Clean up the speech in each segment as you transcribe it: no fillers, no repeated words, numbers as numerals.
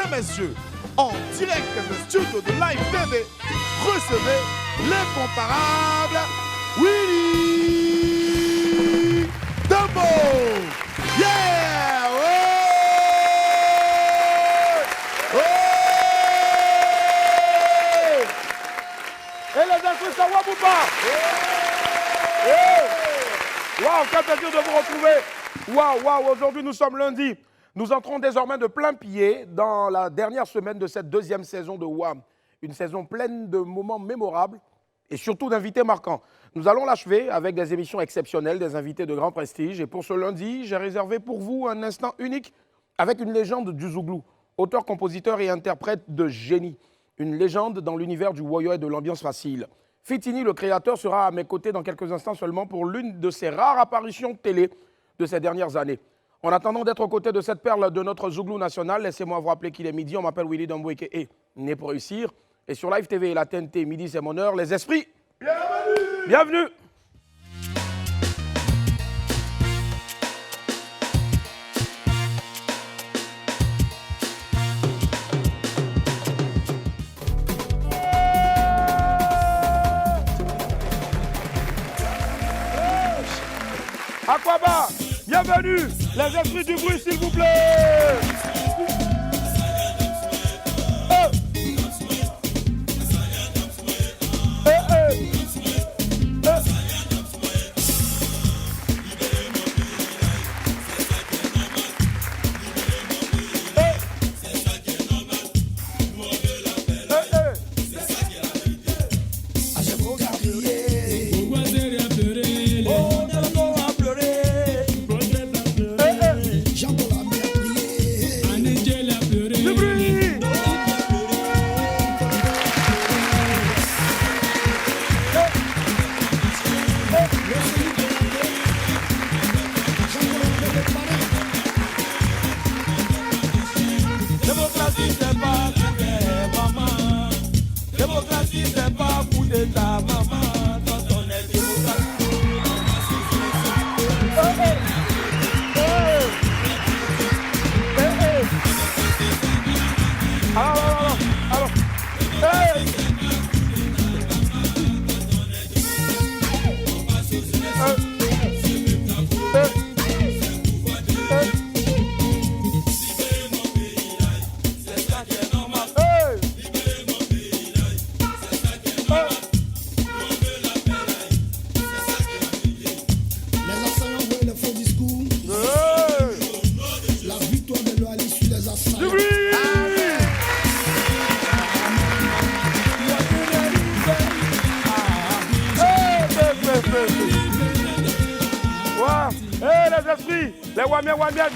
et messieurs, en direct des studios de Live TV, recevez l'incomparable Willy Dembo. Yeah! Ouais! Ouais! Et les esprits, ça va ou pas? Waouh, quel plaisir de vous retrouver. Waouh, aujourd'hui nous sommes lundi. Nous entrons désormais de plein pied dans la dernière semaine de cette deuxième saison de WAM. Une saison pleine de moments mémorables et surtout d'invités marquants. Nous allons l'achever avec des émissions exceptionnelles, des invités de grand prestige. Et pour ce lundi, j'ai réservé pour vous un instant unique avec une légende du Zouglou, auteur, compositeur et interprète de génie. Une légende dans l'univers du woyo et de l'ambiance facile. Fitini, le créateur, sera à mes côtés dans quelques instants seulement pour l'une de ses rares apparitions télé de ces dernières années. En attendant d'être aux côtés de cette perle de notre Zouglou national, laissez-moi vous rappeler qu'il est midi. On m'appelle Willy Dembo et né pour réussir. Et sur Live TV et la TNT, midi c'est mon heure. Les esprits, bienvenue! Bienvenue! Aquaba, bienvenue, les esprits du bruit s'il vous plaît.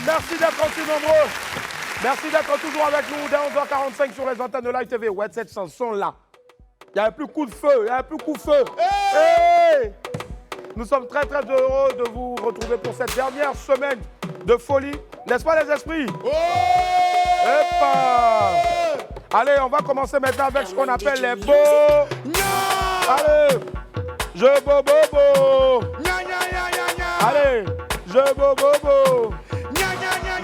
Merci d'être aussi nombreux. Merci d'être toujours avec nous dès 11h45 sur les antennes de Live TV. Ouais, cette chanson-là. Il n'y a plus coup de feu, il n'y a plus coup de feu. Hey! Nous sommes très heureux de vous retrouver pour cette dernière semaine de folie. N'est-ce pas les esprits? Allez, on va commencer maintenant avec ce qu'on appelle les beaux. Allez, je bobo. Allez, je bobo.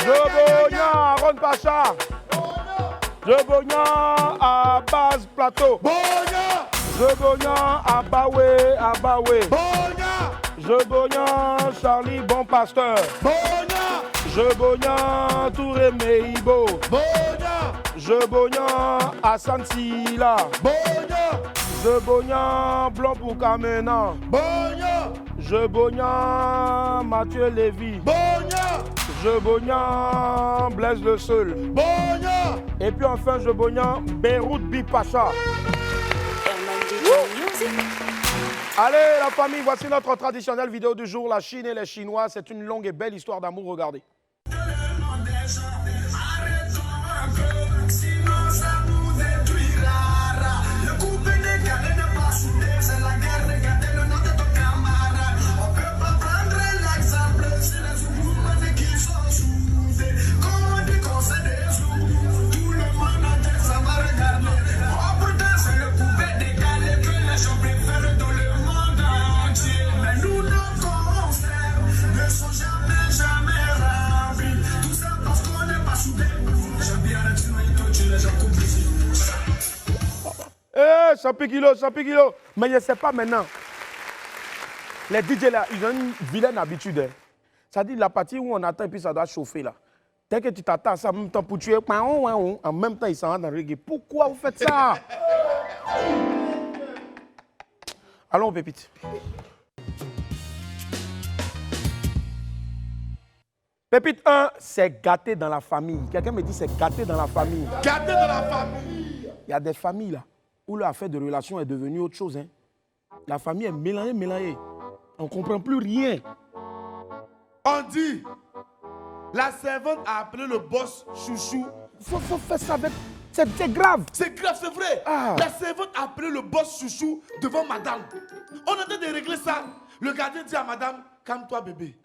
Je bogna à Ron Pacha. Je bogna à Base Plateau. Je bogna à Baoué. Je bogna Charlie Bon Pasteur. Je bogna Touré Meibo. Je bogna à Sansila. Je bogna Blanc pour Kamena. Je bogna Mathieu Lévy. Je bogna Blaise le Seul. Et puis enfin je bogna Beyrouth Bipacha. Allez la famille, voici notre traditionnelle vidéo du jour, la Chine et les Chinois. C'est une longue et belle histoire d'amour, regardez. Jamais, jamais ravi. Tout ça parce qu'on n'est pas soudés. J'aime bien être 100 kilos. Mais je ne sais pas maintenant. Les DJ là, ils ont une vilaine habitude. Hein. Ça dit la partie où on attend et puis ça doit chauffer là. Dès que tu t'attends à ça en même temps pour tuer, en même temps ils s'en rendent dans le reggae. Pourquoi vous faites ça? Allons, Pépite. Pépite 1, c'est gâté dans la famille. Quelqu'un me dit c'est gâté dans la famille. Gâté dans la famille. Il y a des familles là où l'affaire de relation est devenue autre chose. Hein. La famille est mélangée. On ne comprend plus rien. On dit, la servante a appelé le boss chouchou. Faut faire ça avec... C'est grave. C'est grave, c'est vrai. Ah. La servante a appelé le boss chouchou devant madame. On est en train de régler ça. Le gardien dit à madame, calme-toi bébé.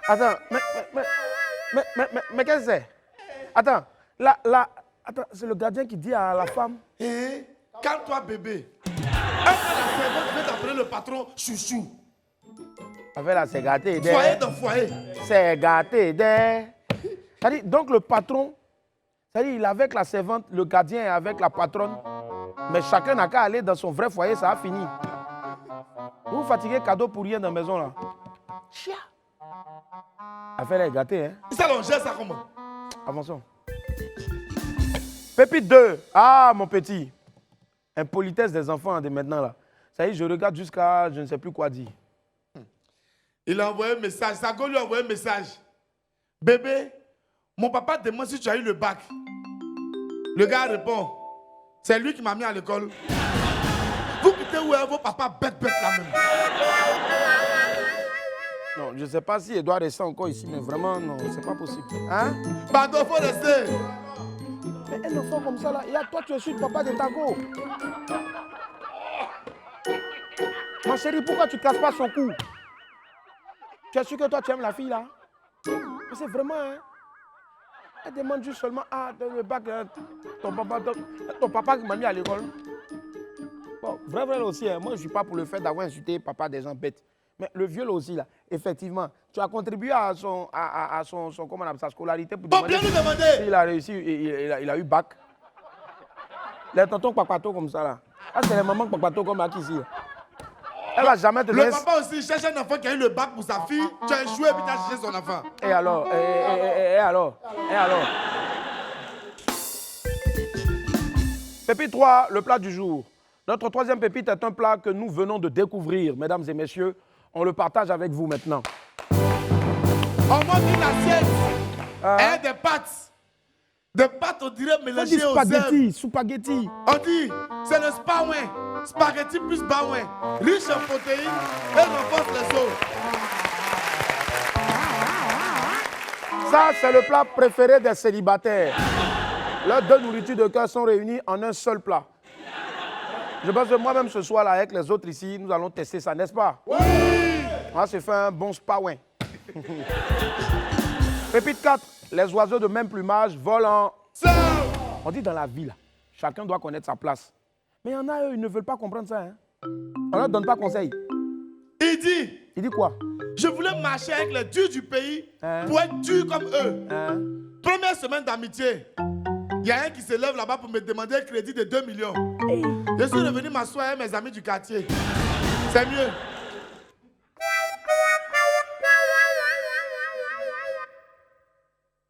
Attends, mais qu'est-ce que c'est? Attends, attends, c'est le gardien qui dit à la femme. Calme-toi bébé. La servante vient d'appeler le patron chouchou. Avec là, c'est gâté. Foyer dans foyer. C'est gâté. C'est-à-dire, donc le patron, c'est-à-dire, il est avec la servante, le gardien est avec la patronne, mais chacun n'a qu'à aller dans son vrai foyer, ça a fini. Vous vous fatiguez cadeau pour rien dans la maison là. Chia. Affaire est gâtée, hein. Ça, on gère ça comment? Avançons. Pépite 2. Ah, mon petit. Impolitesse des enfants de maintenant là. Ça y est, je regarde jusqu'à je ne sais plus quoi dire. Il a envoyé un message. Sago lui a envoyé un message. Bébé, mon papa demande si tu as eu le bac. Le gars répond. C'est lui qui m'a mis à l'école. Vous quittez où est vos papas bête là même. Non, je ne sais pas si Edouard reste encore ici, mais vraiment, non, c'est pas possible. Hein? Pardon, il faut rester. Mais un enfant comme ça, là, et toi, tu es sûr, papa de Tago. Ma chérie, pourquoi tu ne casses pas son cou? Tu es sûr que toi, tu aimes la fille, là? Mais c'est vraiment, hein? Elle demande juste seulement, le bac, ton papa qui m'a mis à l'école. Bon, vrai aussi, hein, moi, je ne suis pas pour le fait d'avoir insulté papa des gens bêtes. Mais le viol aussi, là, effectivement, tu as contribué à comment on appelle, sa scolarité pour bien lui demander. Il a réussi, il a eu bac. Les tontons papato comme ça, là. Ah, c'est les mamans papato comme ici. Là. Elle va jamais te Le papa aussi cherche un enfant qui a eu le bac pour sa fille. Tu as échoué et puis tu as cherché son enfant. Et alors? Et alors? Pépite 3, le plat du jour. Notre troisième pépite est un plat que nous venons de découvrir, mesdames et messieurs. On le partage avec vous maintenant. On montre une assiette et des pâtes. Des pâtes, on dirait mélangées aux herbes. Spaghetti. On dit, c'est le spaghetti. Spaghetti plus baouin. Riche en protéines et renforce les os. Ça, c'est le plat préféré des célibataires. Leurs deux nourritures de cœur sont réunies en un seul plat. Je pense que moi-même ce soir, là, avec les autres ici, nous allons tester ça, n'est-ce pas? Oui! On va se faire un bon spawin. Pépite 4. Les oiseaux de même plumage volent en... On dit dans la ville, chacun doit connaître sa place. Mais il y en a, eux, ils ne veulent pas comprendre ça. Hein? On ne leur donne pas conseil. Il dit quoi? Je voulais marcher avec les durs du pays pour être dur comme eux. Première semaine d'amitié. Il y a un qui se lève là-bas pour me demander un crédit de 2 millions. Je suis revenu m'asseoir avec mes amis du quartier. C'est mieux.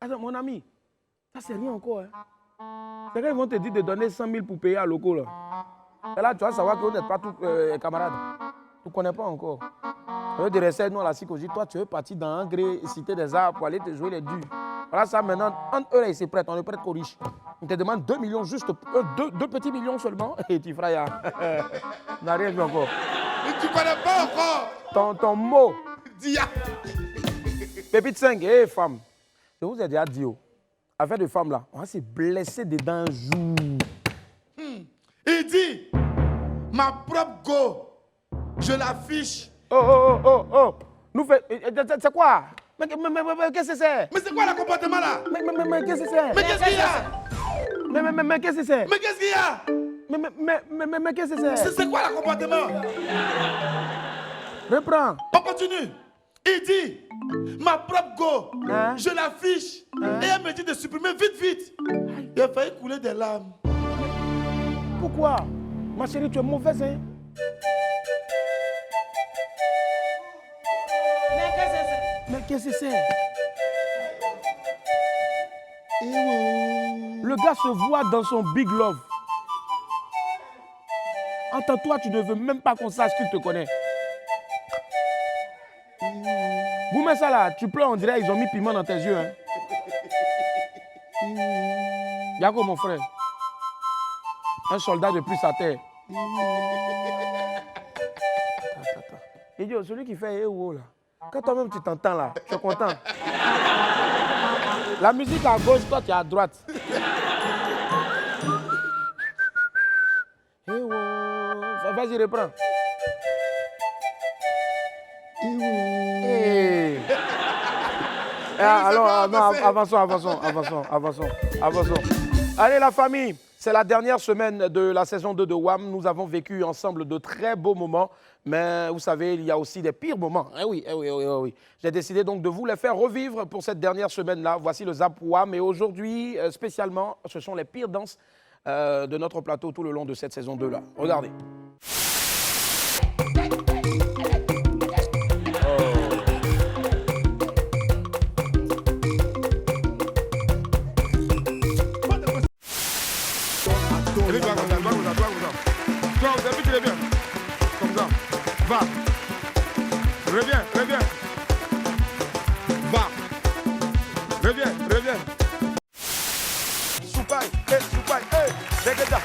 Attends, mon ami, ça c'est rien encore. Hein. C'est qu'ils vont te dire de donner 100 000 pour payer à locaux. Là. Et là, tu vas savoir que vous n'êtes pas tous camarades. Tu ne connais pas encore. Au lieu de rester nous à la psychologie, toi tu veux partir dans un gré, cité des arts pour aller te jouer les durs. Voilà ça maintenant, entre eux là, ils se prêtent, on ne prête qu'aux riches. On te demande 2 millions, juste 2 petits millions seulement, et tu feras ya. Tu n'as rien vu encore. Mais tu ne connais pas encore. Ton mot. Dia. Pépite 5, hé femme, je vous ai déjà dit, affaire de femme là, on va se blesser dedans un jour. Il dit, ma propre go, je l'affiche. Oh. Nous fait. C'est quoi? Mais qu'est-ce que c'est? Mais c'est quoi le comportement là? Mais qu'est-ce que c'est? Mais qu'est-ce qu'il y a? Mais qu'est-ce que c'est? Mais qu'est-ce qu'il y a? Mais qu'est-ce que c'est? C'est quoi le comportement? Reprends. On continue. Il dit, ma propre go, Hein? je l'affiche. Et elle me dit de supprimer vite, vite. Il a failli couler des larmes. Pourquoi? Ma chérie, tu es mauvaise, hein? Mais qu'est-ce que c'est? Le gars se voit dans son big love. Entre toi, tu ne veux même pas qu'on sache qu'il te connaît. Vous mettez ça là, tu pleures, on dirait ils ont mis piment dans tes yeux. Hein? Yago, mon frère. Un soldat de plus à terre. Attends. Idiot, celui qui fait EO là. Quand toi-même tu t'entends là, tu es content. La musique à gauche, toi tu es à droite. EO. Vas-y, reprends. Hey. Alors, non, avançons. Allez, la famille, c'est la dernière semaine de la saison 2 de WAM. Nous avons vécu ensemble de très beaux moments, mais vous savez, il y a aussi des pires moments. Eh oui. J'ai décidé donc de vous les faire revivre pour cette dernière semaine-là. Voici le Zap WAM. Et aujourd'hui, spécialement, ce sont les pires danses de notre plateau tout le long de cette saison 2-là. Regardez. Va. Reviens. Va. Reviens. Soupaï, Regeda,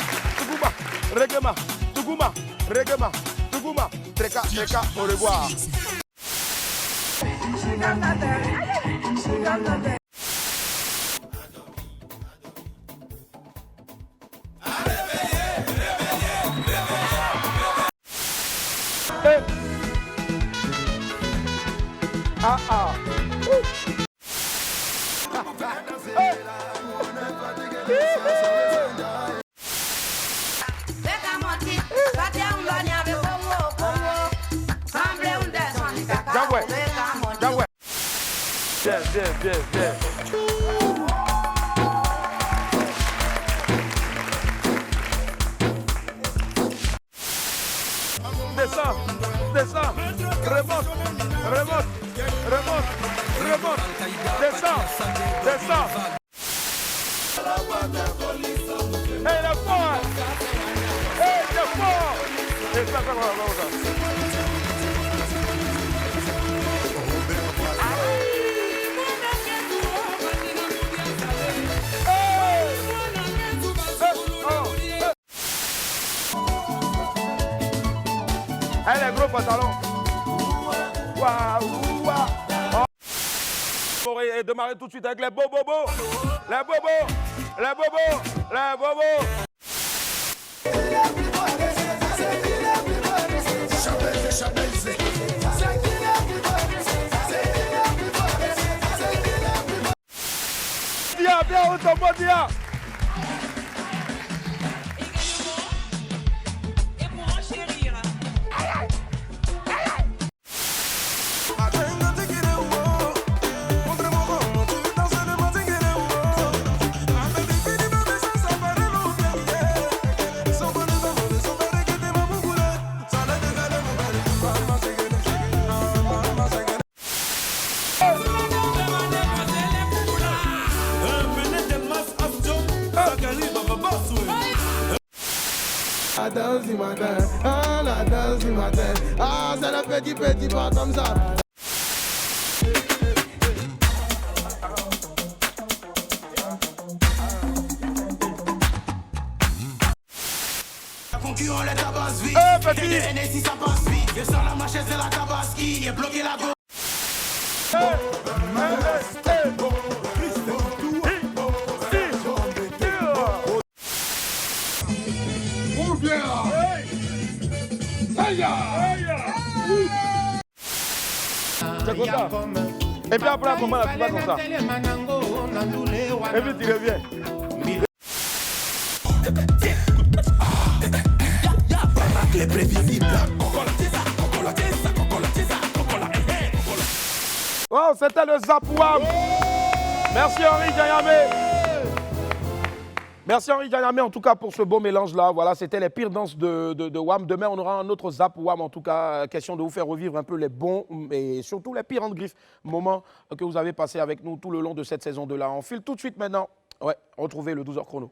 Tuguma, Treka, au revoir. Bien. Descends. Remonte. Descends. Hey, le fort. Allez, les gros pantalons. Waouh. Et démarrer tout de suite avec les bobos. Bien, automodia. La danse du matin. Ah, c'est le petit pas comme ça. Concurrent les tabasse vite. Petit. Si ça passe vite. Je sors la machette, c'est la tabaski. Et bloqué la go. C'est comme ça. Et puis après, comment là, tu vas comme ça. Et puis tu reviens. Les prévisibles. Oh, c'était le Zap Wham. Merci Henri Diayame. Merci Henri Diayame en tout cas pour ce beau mélange-là. Voilà, c'était les pires danses de Wham. Demain, on aura un autre Zap Wham. En tout cas, question de vous faire revivre un peu les bons et surtout les pires en griffe moments que vous avez passés avec nous tout le long de cette saison de là. On file tout de suite maintenant. Ouais, retrouvez le 12h chrono.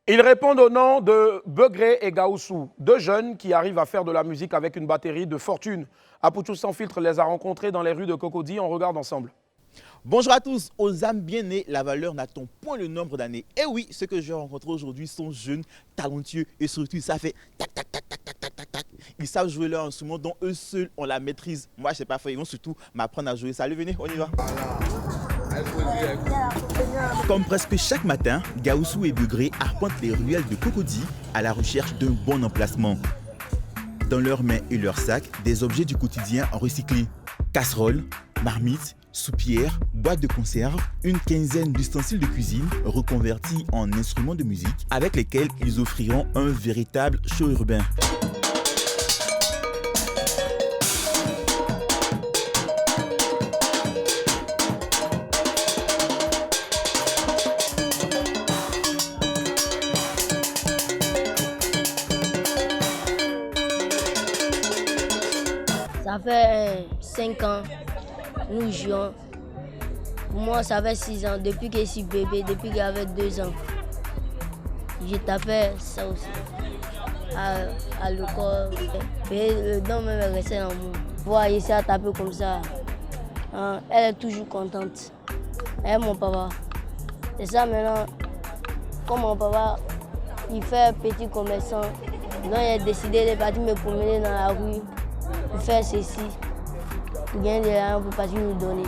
Ils répondent au nom de Begré et Gaoussou, deux jeunes qui arrivent à faire de la musique avec une batterie de fortune. Apouchou Sans Filtre les a rencontrés dans les rues de Cocody. On regarde ensemble. Bonjour à tous, aux âmes bien nées, la valeur n'attend point le nombre d'années. Et oui, ceux que je vais rencontrer aujourd'hui sont jeunes, talentueux et surtout ça fait tac tac tac tac tac tac tac tac. Ils savent jouer leur instrument dont eux seuls ont la maîtrise. Moi je sais pas faire, ils vont surtout m'apprendre à jouer. Salut, venez, on y va. Comme presque chaque matin, Gaoussou et Begré arpentent les ruelles de Cocody à la recherche d'un bon emplacement. Dans leurs mains et leurs sacs, des objets du quotidien recyclés. Casseroles, marmites, soupières, boîtes de conserve, une quinzaine d'ustensiles de cuisine reconvertis en instruments de musique avec lesquels ils offriront un véritable show urbain. Ça fait 5 ans, nous jouons. Pour moi, ça fait 6 ans, depuis que je suis bébé, depuis que j'avais 2 ans. Je tapais ça aussi, à l'école. Et le don même est resté dans moi. Voir ici à taper comme ça, hein, elle est toujours contente. Elle est mon papa. Et ça maintenant, comme mon papa, il fait petit commerçant, donc il a décidé de partir me promener dans la rue. Pour faire ceci, pour gagner de l'argent pour partir nous donner.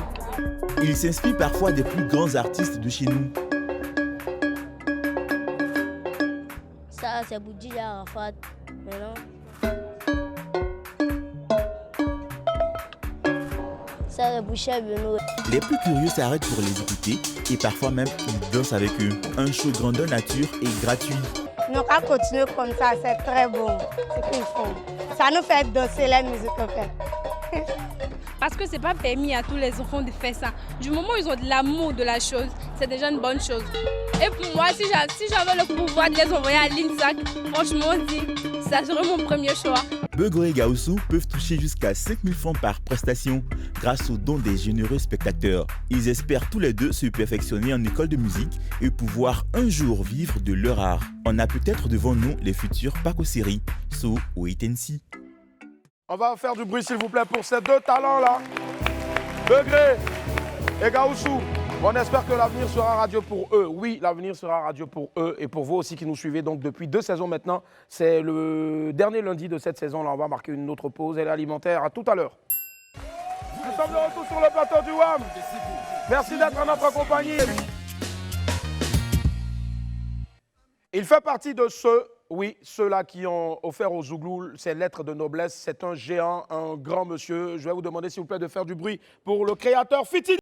Il s'inspire parfois des plus grands artistes de chez nous. Ça, c'est pour Didier Arafat. Maintenant, ça, c'est pour Chef Benoît. Les plus curieux s'arrêtent pour les écouter et parfois même ils dansent avec eux. Un show grandeur nature et gratuit. Donc à continuer comme ça, c'est très bon ce qu'ils font. Ça nous fait danser la musique en fait. Parce que c'est pas permis à tous les enfants de faire ça. Du moment où ils ont de l'amour de la chose, c'est déjà une bonne chose. Et pour moi, si j'avais le pouvoir de les envoyer à l'INSAC, franchement dit, ça serait mon premier choix. Begré et Gaoussou peuvent toucher jusqu'à 5 000 francs par prestation grâce aux dons des généreux spectateurs. Ils espèrent tous les deux se perfectionner en école de musique et pouvoir un jour vivre de leur art. On a peut-être devant nous les futurs Pakoseri, So ou Itensi. On va faire du bruit s'il vous plaît pour ces deux talents-là. Begré et Gaoussou. On espère que l'avenir sera radio pour eux. Oui, l'avenir sera radio pour eux et pour vous aussi qui nous suivez donc depuis 2 saisons maintenant. C'est le dernier lundi de cette saison. Là, on va marquer une autre pause. Elle est alimentaire. À tout à l'heure. Nous sommes de retour sur le plateau du WAM. Merci d'être en notre compagnie. Il fait partie de ceux-là qui ont offert aux Zouglous ces lettres de noblesse. C'est un géant, un grand monsieur. Je vais vous demander s'il vous plaît de faire du bruit pour le créateur Fiti.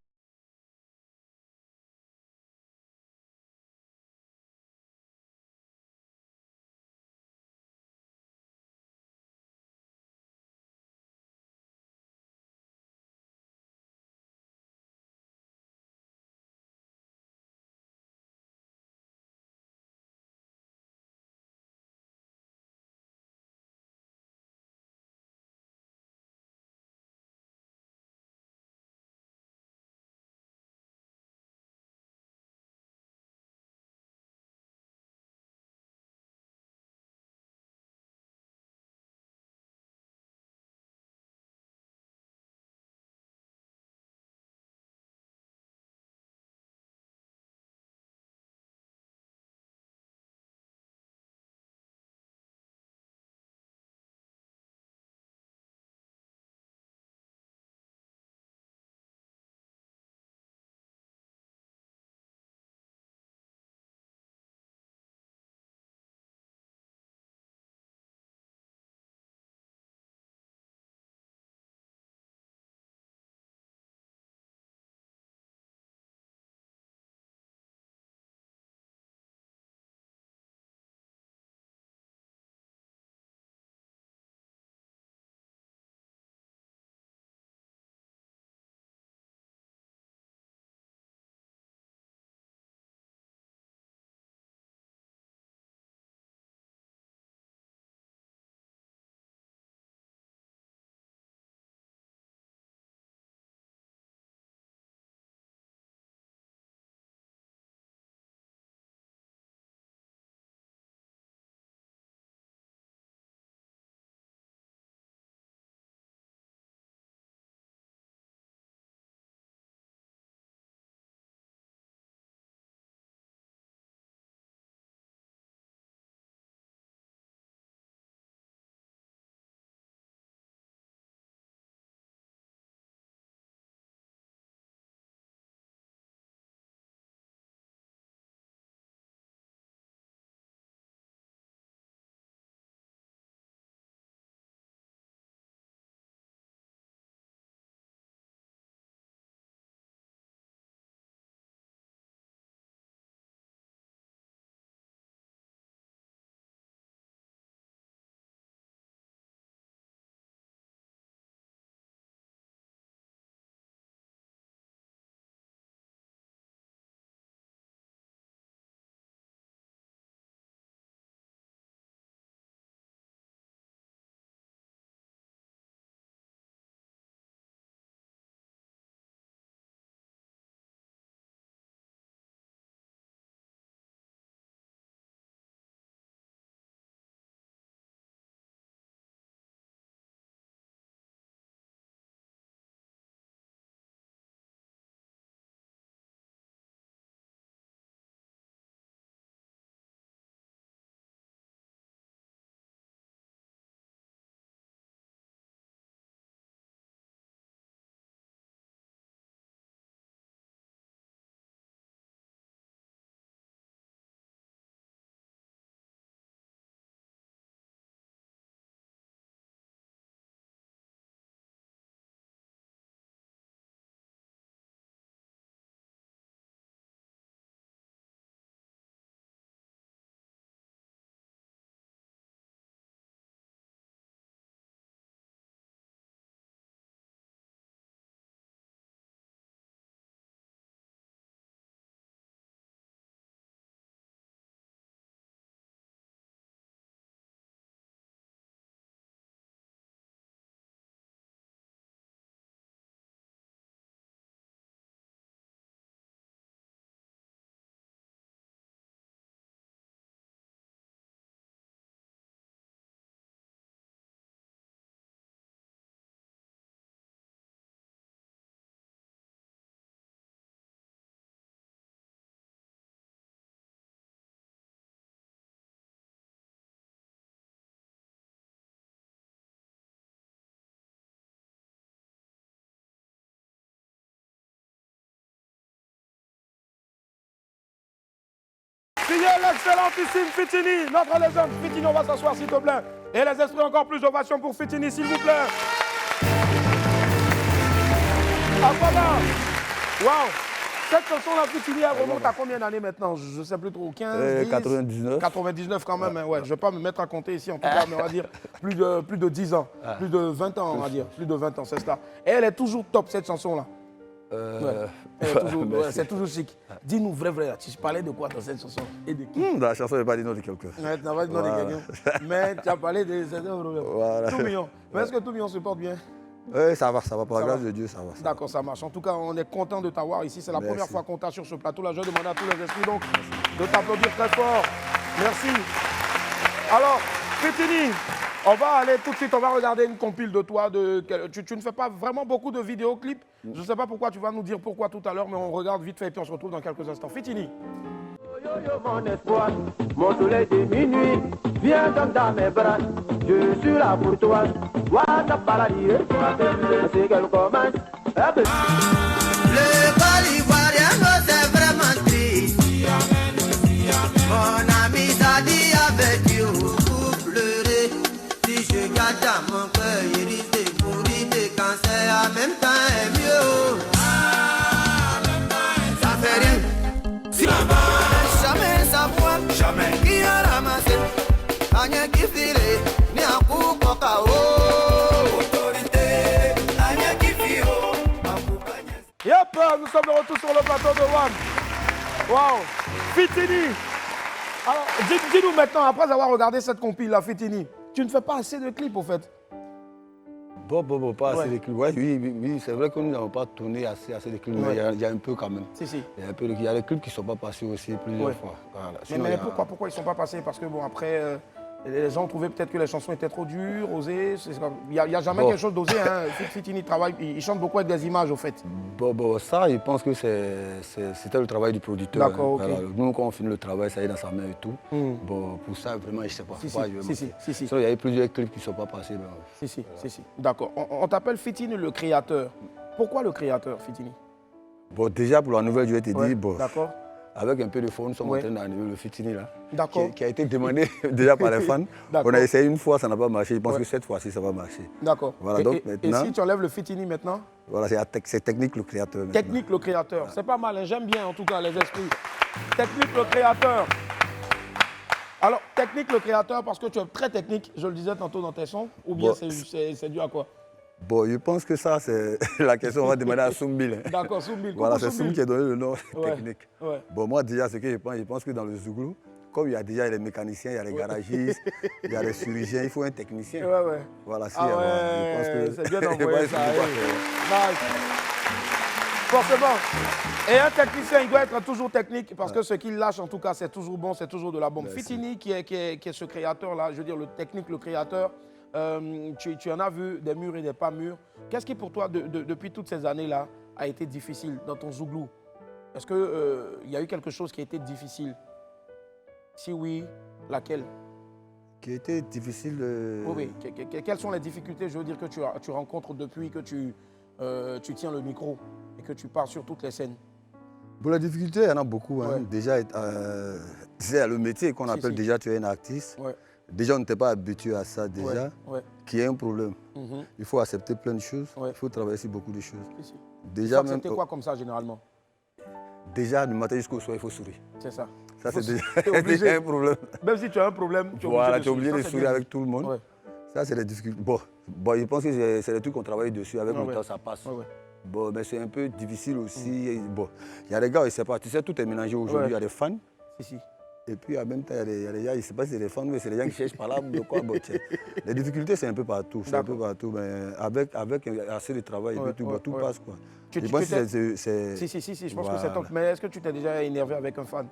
Criez l'excellentissime Fitini, notre légende. Fitini, on va s'asseoir s'il te plaît. Et les esprits, encore plus d'ovation pour Fitini, s'il vous plaît. Voilà. Waouh. Cette chanson-là, Fitini, elle remonte à combien d'années maintenant? Je ne sais plus trop. 15, 10, 99. 99 quand même. Ouais. Je ne vais pas me mettre à compter ici, en tout cas, mais on va dire plus de 10 ans. Plus de 20 ans, on va dire. Plus de 20 ans, c'est ça. Et elle est toujours top, cette chanson-là. C'est toujours chic. Dis-nous vrai, tu parlais de quoi dans cette chanson et de qui? Dans la chanson, je n'ai pas dit nom de quelqu'un. Ouais, tu n'as pas dit nom de quelqu'un. Mais tu as parlé de certains problèmes. Voilà. Tout mignon. Mais est-ce que tout mignon se porte bien? Oui, ça va, par la grâce de Dieu, ça va. D'accord, ça marche. En tout cas, on est content de t'avoir ici. C'est la première fois qu'on t'a sur ce plateau. Là, je demande à tous les esprits donc de t'applaudir très fort. Merci. Alors, Fitini, on va aller tout de suite, on va regarder une compile de toi. Tu ne fais pas vraiment beaucoup de vidéoclips. Je ne sais pas pourquoi, tu vas nous dire pourquoi tout à l'heure, mais on regarde vite fait et puis on se retrouve dans quelques instants. Fitini. Yo, mon espoir, mon soleil de minuit, viens donc dans mes bras, je suis là pour toi. Wata paradis, c'est qu'elle commence. Le col ivoirien, c'est vraiment triste. Mon ami Dadi avec you, pour pleurer. Si je garde dans mon cœur, il risque de mourir de cancer en même temps est mieux. Ça fait rien. Jamais savoir, jamais qui a ramassé. Rien qui filait, ni un coup coca. Yep, nous sommes de retour sur le plateau de WAM. Waouh, Fitini. Alors, dis-nous maintenant, après avoir regardé cette compile-là, Fitini, tu ne fais pas assez de clips, au fait? Bon, pas assez de clips. Ouais, oui, c'est vrai que nous n'avons pas tourné assez de clips, mais il y a un peu quand même. Si. Il y a des clips qui ne sont pas passés aussi plusieurs fois. Voilà. Mais pourquoi ils ne sont pas passés? Parce que, bon, après... les gens trouvaient peut-être que les chansons étaient trop dures, osées. Il n'y a jamais quelque chose d'osé. Hein. Fitini travaille, il chante beaucoup avec des images, au fait. Bon, ça, je pense que c'était le travail du producteur. D'accord, ok. Voilà. Nous, quand on finit le travail, ça est dans sa main et tout. Bon, pour ça, vraiment, je ne sais pas. Si. Il y a eu plusieurs clips qui ne sont pas passés. Si. D'accord. On t'appelle Fitini le créateur. Pourquoi le créateur, Fitini? Bon, déjà, pour la nouvelle, je vais te dire, bon, d'accord. avec un peu de fond, nous sommes en train d'animer le Fitini là, qui a été demandé déjà par les fans. On a essayé une fois, ça n'a pas marché. Je pense que cette fois-ci, ça va marcher. D'accord. Voilà, donc maintenant, et si tu enlèves le Fitini maintenant? Voilà, c'est Technique le créateur. Maintenant. Technique le créateur. Voilà. C'est pas mal, hein. J'aime bien en tout cas les esprits. Technique le créateur. Alors, Technique le créateur, parce que tu es très technique, je le disais tantôt dans tes sons, ou bien c'est dû à quoi? Bon, je pense que ça, c'est la question qu'on va demander à Soumbil. D'accord, Soumbil. Voilà, c'est Soumbil qui a donné le nom technique. Ouais. Bon, moi, déjà, ce que je pense que dans le Zouglou, comme il y a déjà les mécaniciens, il y a les garagistes, il y a les chirurgiens, il faut un technicien. Ouais. Voilà, je pense que c'est bien d'envoyer ça. Forcément. Et un technicien, il doit être toujours technique parce que ce qu'il lâche, en tout cas, c'est toujours bon, c'est toujours de la bombe. Fitini, qui est ce créateur-là, je veux dire, le technique, le créateur, tu en as vu des mûrs et des pas mûrs. Qu'est-ce qui, pour toi, depuis toutes ces années-là, a été difficile dans ton Zouglou? Est-ce qu'il y a eu quelque chose qui a été difficile? Si oui, laquelle? Qui a été difficile Oui. Quelles sont les difficultés, je veux dire, que tu rencontres depuis que tu tiens le micro et que tu pars sur toutes les scènes? Pour la difficulté, il y en a beaucoup. Hein. Déjà, c'est le métier qu'on appelle déjà, tu es un artiste. Déjà, on n'était pas habitué à ça déjà, qui est un problème. Il faut accepter plein de choses, il faut travailler sur beaucoup de choses. Déjà, il faut accepter quoi comme ça, généralement? Déjà, du matin jusqu'au soir, il faut sourire. C'est ça. Ça, c'est déjà un problème. Même si tu as un problème, tu es obligé de sourire avec tout le monde. Ça, c'est les difficultés. Bon, je pense que c'est des trucs qu'on travaille dessus. Avec le temps, ça passe. Bon, mais c'est un peu difficile aussi. Bon, il y a des gars, ils ne savent pas. Tu sais, tout est mélangé aujourd'hui. Il y a des fans. Et puis, en même temps, il y a des gens, je ne sais pas si c'est des fans, mais c'est des gens qui cherchent par là de quoi. Bon, les difficultés, c'est un peu partout. C'est un peu partout. Mais avec assez de travail, tout passe. Quoi. Je pense que c'est... Si, je pense que c'est top. Mais est-ce que tu t'es déjà énervé avec un fan?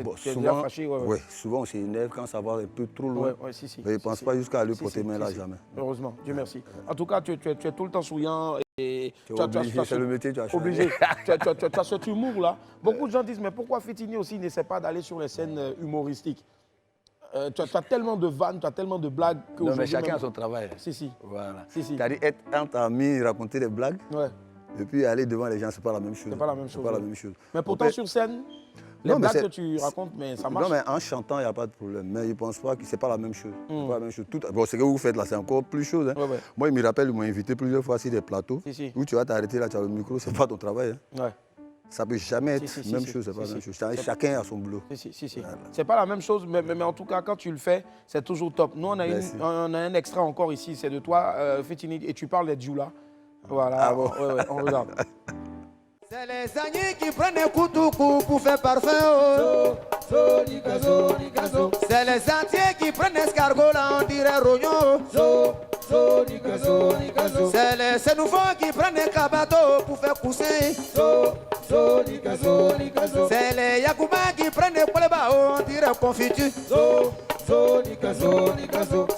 Bon, souvent, souvent on s'énerve quand ça va un peu trop loin. Mais je ne pense pas jusqu'à aller porter main là, jamais. Heureusement, Dieu merci. En tout cas, tu es tout le temps souriant. Et c'est le métier, tu as obligé. Tu as cet humour-là. Beaucoup de gens disent, mais pourquoi Fitini aussi n'essaie pas d'aller sur les scènes humoristiques? Tu as tellement de vannes, tu as tellement de blagues. Non, mais chacun a son travail. Voilà. C'est-à-dire être entre amis, raconter des blagues. Et puis aller devant les gens, ce n'est pas la même chose. C'est pas la même chose. Mais pourtant, sur scène... les Non, mais blagues que tu racontes, mais ça marche. Non, mais en chantant, il n'y a pas de problème. Mais je ne pense pas que ce n'est pas la même chose. C'est pas la même chose. Bon, ce que vous faites là, c'est encore plus chose. Hein. Ouais. Moi, il me rappelle, ils m'ont invité plusieurs fois sur des plateaux où tu vas t'arrêter là, tu as le micro, ce n'est pas ton travail. Hein. Ouais. Ça ne peut jamais être la même chose, c'est pas la même chose. Chacun a son boulot. Voilà. C'est pas la même chose, mais en tout cas, quand tu le fais, c'est toujours top. Nous, on a un extrait encore ici, c'est de toi, Fetini, et tu parles des Djoula. Voilà, ah bon? on regarde. C'est les agneaux qui prennent un couteau pour faire parfum. Oh. C'est les entiers qui prennent escargot là, on dirait rognon. C'est les nouveaux qui prennent un cabato pour faire coussin. C'est les Yakouba qui prennent des poleba, on dirait confiture.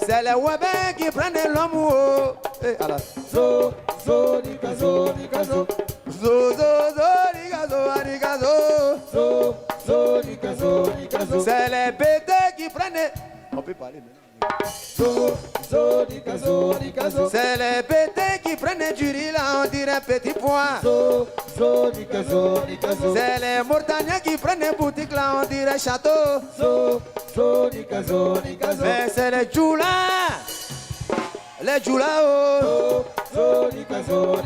C'est les Wabé qui prennent l'homme. C'est les bêtes qui prennent. On peut parler maintenant. C'est les bêtes qui prennent du riz là, on dirait petit point. C'est les Mortagnais qui prennent boutique là, on dirait château. Mais c'est les Djoula. Les Djoula oh. Djoula oh.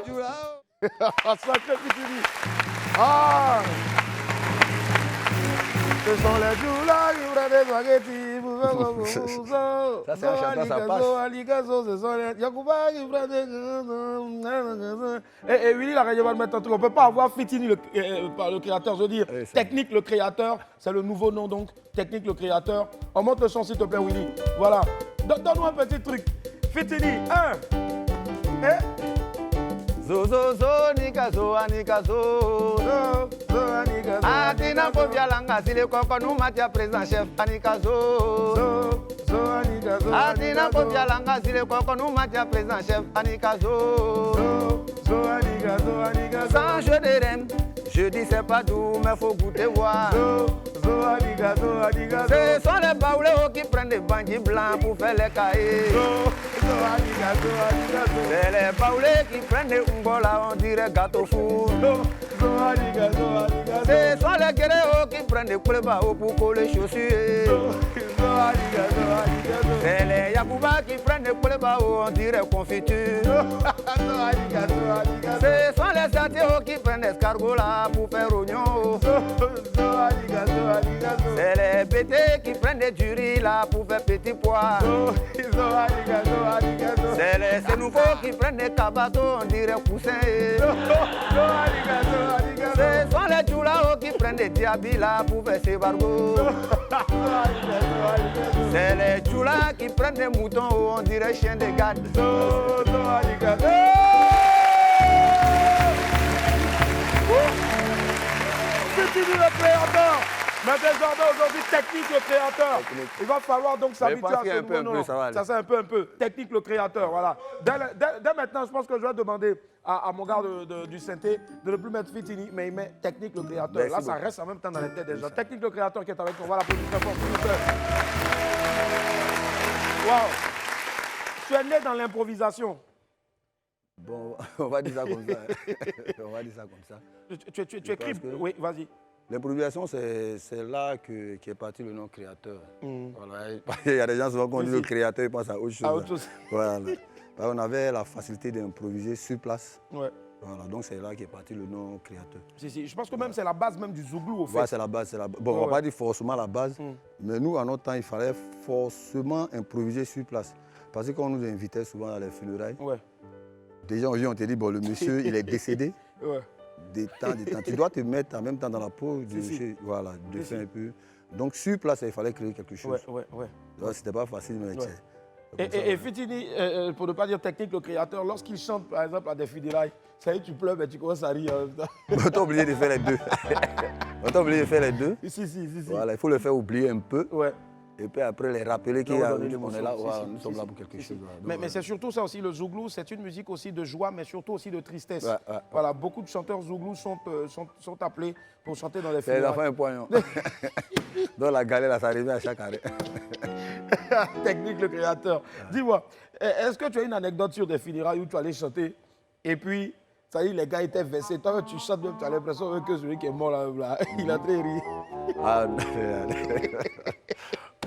Djoula oh. Sacré Fetini. Ah! Ce sont les Djoula qui prennent des spaghettis. Ça, c'est en chantant, ça passe. Ce sont les Yakouba qui prennent des... Et Willy, là, je vais le mettre un truc. On ne peut pas avoir Fetini, le créateur. Je veux dire, Technique, le créateur. C'est le nouveau nom, donc. Technique, le créateur. On monte le son, s'il te plaît, Willy. Voilà. Donne-nous un petit truc. Fetini, 1. Et... Zo nika zo anika zo anika zo atina kofia langa sile koko numatia président chef anika zo anika zo atina kofia langa sile koko numatia président chef anika zo anika zo sans jeu de rêve je dis c'est pas doux mais faut goûter voir anika zo ce sont les baoulés qui prennent des bandits blancs pour faire les cahiers c'est les baoulés qui prennent des Ngola, on dirait gâteau fou. Ce sont les guerriers qui prennent des coulebao pour coller chaussures. C'est les Yakouba qui prennent des coulebao, on dirait confiture. Ce sont les Satios qui prennent des escargots là pour faire oignon. C'est les BT qui prennent des duris là pour faire petit pois. C'est les nouveaux qui prennent des cabatos, on dirait coussin. Ce sont les Djoula qui prennent des diabis là pour faire ses barbeaux. C'est les Djoula qui prennent des moutons, on dirait chien de garde. Fetini, le créateur. Mais désormais, aujourd'hui, Technique, le créateur. Il va falloir donc s'habituer à ce nouveau nom. Ça, c'est un peu. Technique, le créateur, voilà. Dès maintenant, je pense que je vais demander à mon gars du synthé de ne plus mettre Fetini, mais il met Technique, le créateur. Merci là, ça beaucoup. reste en même temps dans les têtes des gens. Technique, le créateur qui est avec nous. Voilà, pour très fort, s'il vous plaît. Wow. Tu es né dans l'improvisation. Bon, on va dire ça comme ça. On va dire ça comme ça. Tu écris. Oui, vas-y. L'improvisation, c'est là qu'est parti le nom créateur. Voilà. Il y a des gens souvent qui disent le créateur, ils pensent à autre chose. Voilà. On avait la facilité d'improviser sur place. Ouais. Voilà, donc c'est là qu'est parti le nom créateur. Je pense que même c'est la base même du Zouglou au fait. Ouais, c'est la base. Bon, on ne va pas dire forcément la base, mais nous, à notre temps, il fallait forcément improviser sur place. Parce que quand on nous invitait souvent à les funérailles, des gens on te dit, bon, le monsieur, il est décédé. Des temps. Tu dois te mettre en même temps dans la peau du monsieur, voilà, de faire un peu. Donc sur place, il fallait créer quelque chose. C'était pas facile, mais Et Fetini, pour ne pas dire Technique, le créateur, lorsqu'il chante par exemple à des funérailles, ça y est, tu pleures, mais tu commences à rire en même temps. On t'a obligé de faire les deux. On t'a obligé de faire les deux. Si. Voilà, il faut le faire oublier un peu. Ouais. Et puis après, les rappeler qu'on est là, nous sommes là pour quelque chose. Mais c'est surtout ça aussi, le Zouglou, c'est une musique aussi de joie, mais surtout aussi de tristesse. Voilà, beaucoup de chanteurs Zouglou sont appelés pour chanter dans les funérailles. C'est les enfants un poignon. Dans la galère, là, ça arrivait à chaque arrêt. Technique, le créateur. Dis-moi, est-ce que tu as une anecdote sur des funérailles où tu allais chanter et puis Ça y est, les gars étaient versés. Toi, tu chantes même, tu as l'impression que celui qui est mort là, il a très ri. Ah, non.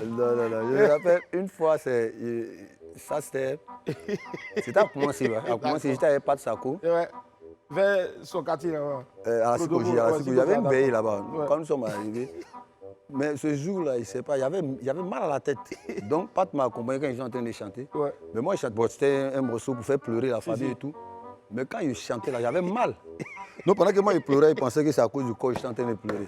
Je me rappelle, une fois, c'était à Koumassi. À Koumassi, j'étais avec Pat Sako. Ouais. Vers son quartier là-bas. À la Sikoji, il y avait une veille là-bas. Quand nous sommes arrivés. Mais ce jour-là, il ne sait pas, il y avait mal à la tête. Donc, Pat m'a accompagné quand ils étaient en train de chanter. Ouais. Mais moi, c'était un morceau pour faire pleurer la famille et tout. Mais quand il chantait là, j'avais mal. Donc pendant que moi il pleurait, il pensait que c'est à cause du corps, j'étais en train de pleurer.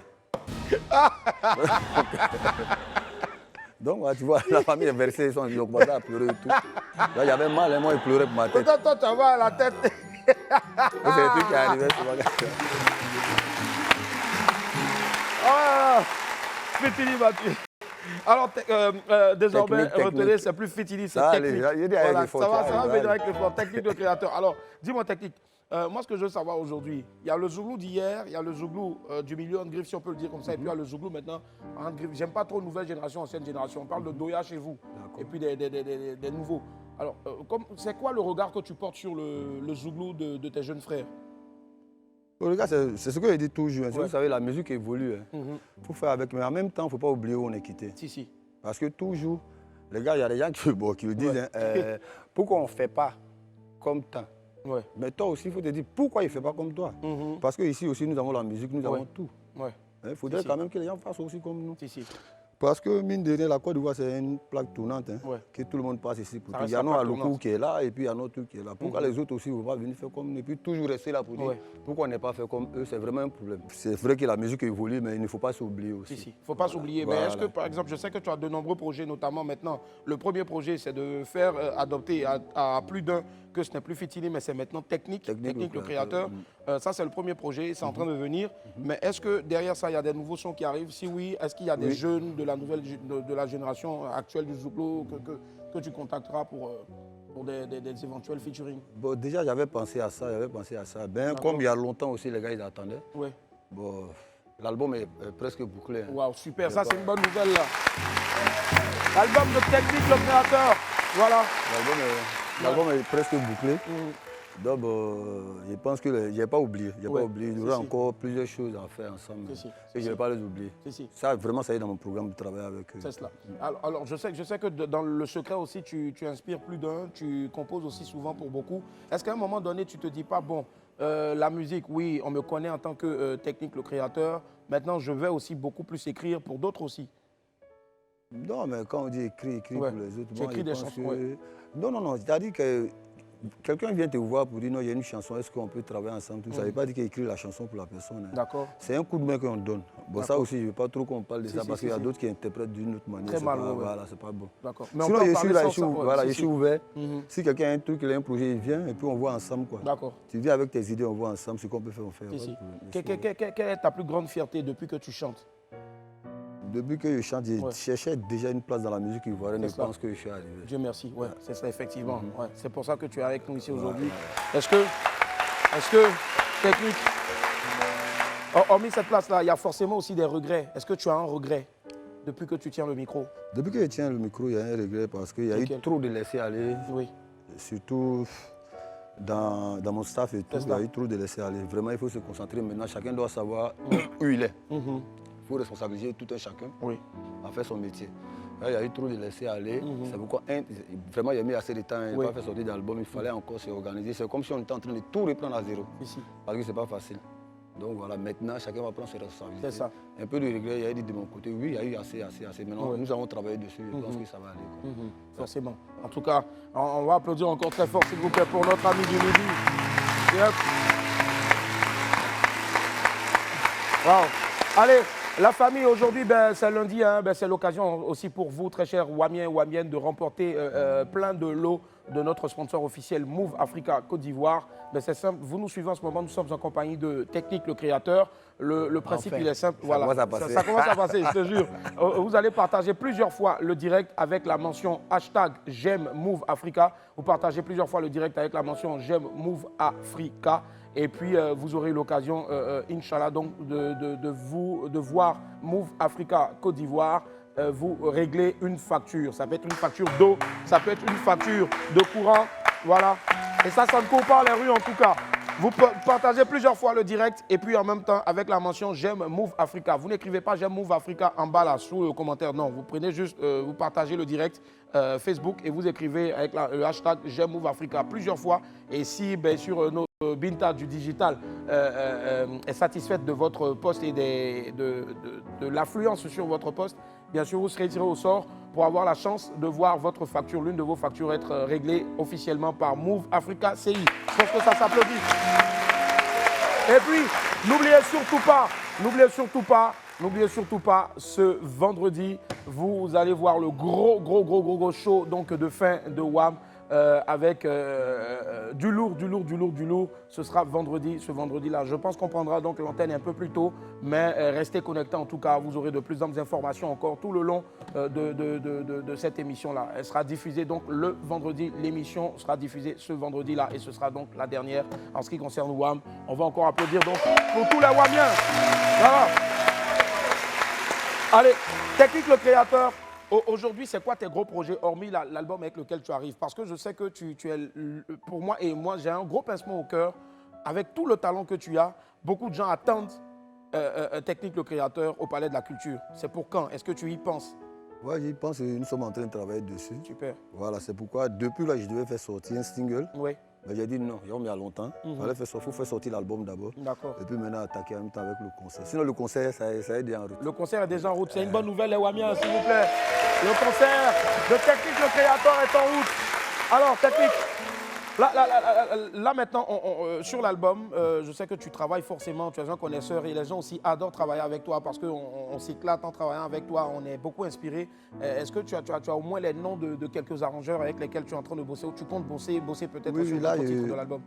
Donc tu vois, la famille est versée, ils ont commencé à pleurer et tout. Là, il y avait mal, et moi il pleurait pour ma tête. Toi, tu as à la tête. C'est le truc qui arrivait souvent. Ah, Fitili m'a tué. Alors, désormais, retenez, c'est plus Fitili, c'est technique. Voilà, ça va venir avec l'effort. Technique de créateur. Alors, dis-moi, technique. Moi, ce que je veux savoir aujourd'hui, il y a le Zouglou d'hier, il y a le Zouglou du milieu en griffe, si on peut le dire comme ça, et puis il y a le Zouglou maintenant en griffe. J'aime pas trop nouvelle génération, ancienne génération. On parle de Doya chez vous, et puis des nouveaux. Alors, c'est quoi le regard que tu portes sur le Zouglou de tes jeunes frères? Le gars, c'est ce que je dis toujours. Vous savez, la musique évolue. Il faut faire avec, mais en même temps, il ne faut pas oublier où on est quitté. Si. Parce que toujours, les gars, il y a des gens qui le disent, pourquoi on ne fait pas comme tant? Ouais. Mais toi aussi, il faut te dire pourquoi il ne fait pas comme toi. Parce qu'ici aussi, nous avons la musique, nous avons tout. Il faudrait quand même que les gens fassent aussi comme nous. Parce que, mine de rien, la Côte d'Ivoire, c'est une plaque tournante que tout le monde passe ici. Pour il y a un Aloukou qui est là et puis il y a un autre qui est là. Pourquoi les autres aussi ne vont pas venir faire comme nous et puis toujours rester là pour dire pourquoi on n'est pas fait comme eux? C'est vraiment un problème. C'est vrai que la musique évolue, mais il ne faut pas s'oublier aussi. Il ne faut pas s'oublier. Voilà. Mais est-ce que, par exemple, je sais que tu as de nombreux projets, notamment maintenant. Le premier projet, c'est de faire adopter à plus d'un que ce n'est plus Fitili, mais c'est maintenant Technique le créateur. Ça, c'est le premier projet, c'est en train de venir. Mais est-ce que derrière ça, il y a des nouveaux sons qui arrivent? Si oui, est-ce qu'il y a des jeunes de la génération actuelle du Zouglou que tu contacteras pour des éventuels featuring? Bon, déjà, j'avais pensé à ça. Comme il y a longtemps aussi, les gars, ils attendaient. Oui. Bon, l'album est presque bouclé. Waouh, super. Ça, c'est une bonne nouvelle, là. L'album de Technique le créateur. Voilà. L'album est presque bouclé. Donc, je pense que je n'ai pas oublié. Il y aura encore plusieurs choses à faire ensemble. Et je ne vais pas les oublier. Ça, vraiment, ça y est dans mon programme de travail avec eux. C'est cela. Alors, je sais que dans le secret aussi, tu inspires plus d'un. Tu composes aussi souvent pour beaucoup. Est-ce qu'à un moment donné, tu ne te dis pas, bon, la musique, oui, on me connaît en tant que Technique le créateur. Maintenant, je vais aussi beaucoup plus écrire pour d'autres aussi. Non, mais quand on dit écrire pour les autres, tu écris des chansons. Non, c'est-à-dire que quelqu'un vient te voir pour dire non, il y a une chanson, est-ce qu'on peut travailler ensemble? Ça ne veut pas dire qu'il écrit la chanson pour la personne. D'accord. C'est un coup de main qu'on donne. Bon, ça aussi, je ne veux pas trop qu'on parle de ça parce qu'il y a d'autres qui interprètent d'une autre manière. Très mal, voilà, c'est pas bon. D'accord. Sinon, je suis ouvert. Si quelqu'un a un truc, il a un projet, il vient et puis on voit ensemble. D'accord. Tu viens avec tes idées, on voit ensemble ce qu'on peut faire, on fait. Quelle est ta plus grande fierté depuis que tu chantes? Depuis que je chante, je cherchais déjà une place dans la musique ivoirienne. Je pense que je suis arrivé. Dieu merci, c'est ça effectivement. C'est pour ça que tu es avec nous ici aujourd'hui. Est-ce que Technique, hormis cette place-là, il y a forcément aussi des regrets. Est-ce que tu as un regret depuis que tu tiens le micro? Depuis que je tiens le micro, il y a un regret parce qu'il y a eu trop de laisser aller. Oui. Surtout dans mon staff et tout, il y a eu trop de laisser aller. Vraiment, il faut se concentrer maintenant. Chacun doit savoir où il est. Il faut responsabiliser tout un chacun à faire son métier. Là, il y a eu trop de laisser aller. C'est pourquoi vraiment il y a mis assez de temps. Il n'a pas fait sortir d'album. Il fallait encore s'organiser. C'est comme si on était en train de tout reprendre à zéro. Parce que ce n'est pas facile. Donc voilà, maintenant chacun va prendre ses responsabilités. C'est ça. Un peu de regret, il y a eu de mon côté. Oui, il y a eu assez. Maintenant, nous avons travaillé dessus. Je pense que ça va aller. Forcément. En tout cas, on va applaudir encore très fort, s'il vous plaît, pour notre ami du midi. Wow. Allez. La famille, aujourd'hui, c'est lundi, c'est l'occasion aussi pour vous, très chers Wamiens et Wamiennes, de remporter plein de lots de notre sponsor officiel Move Africa Côte d'Ivoire. C'est simple, vous nous suivez en ce moment, nous sommes en compagnie de Technique le créateur. Le principe, il est simple. Voilà. Ça commence à passer, je te jure. Vous allez partager plusieurs fois le direct avec la mention #J'aime Move Africa. Vous partagez plusieurs fois le direct avec la mention J'aime Move Africa. Et puis, vous aurez l'occasion, Inch'Allah, donc, de voir Move Africa Côte d'Ivoire vous régler une facture. Ça peut être une facture d'eau, ça peut être une facture de courant. Voilà. Et ça ne court pas les rues en tout cas. Vous partagez plusieurs fois le direct et puis en même temps avec la mention j'aime Move Africa. Vous n'écrivez pas j'aime Move Africa en bas là sous le commentaire. Non, vous prenez juste, vous partagez le direct Facebook et vous écrivez avec le hashtag j'aime Move Africa plusieurs fois. Et si bien sûr notre Binta du digital est satisfaite de votre poste et de l'affluence sur votre poste, bien sûr vous serez tiré au sort pour avoir la chance de voir votre facture, l'une de vos factures être réglée officiellement par Move Africa CI. Je pense que ça s'applaudit. Et puis, n'oubliez surtout pas, ce vendredi, vous allez voir le gros show donc, de fin de WAM avec du lourd. Ce sera ce vendredi-là. Je pense qu'on prendra donc l'antenne un peu plus tôt, mais restez connectés en tout cas. Vous aurez de plus en plus d'informations encore tout le long de cette émission-là. Elle sera diffusée donc le vendredi. L'émission sera diffusée ce vendredi-là et ce sera donc la dernière en ce qui concerne WAM. On va encore applaudir donc pour tous les WAMiens. Voilà. Allez, Technique le créateur. Aujourd'hui, c'est quoi tes gros projets, hormis l'album avec lequel tu arrives? Parce que je sais que tu es, pour moi, et moi, j'ai un gros pincement au cœur. Avec tout le talent que tu as, beaucoup de gens attendent Technique le créateur au Palais de la Culture. C'est pour quand? Est-ce que tu y penses? Oui, j'y pense et nous sommes en train de travailler dessus. Super. Voilà, c'est pourquoi, depuis là, je devais faire sortir un single. Oui. Mais j'ai dit non, il y a longtemps. Il faut faire sortir l'album d'abord. D'accord. Et puis maintenant attaquer en même temps avec le concert. Sinon le concert, ça est déjà en route. Le concert est déjà en route. C'est une bonne nouvelle les Wamiens, s'il vous plaît. Le concert de Technique le créateur est en route. Alors Technique, là maintenant, sur l'album, je sais que tu travailles forcément, tu es un connaisseur et les gens aussi adorent travailler avec toi parce qu'on s'éclate en travaillant avec toi, on est beaucoup inspiré. Est-ce que tu as au moins les noms de quelques arrangeurs avec lesquels tu es en train de bosser ou tu comptes bosser peut-être sur d'autres titres de l'album?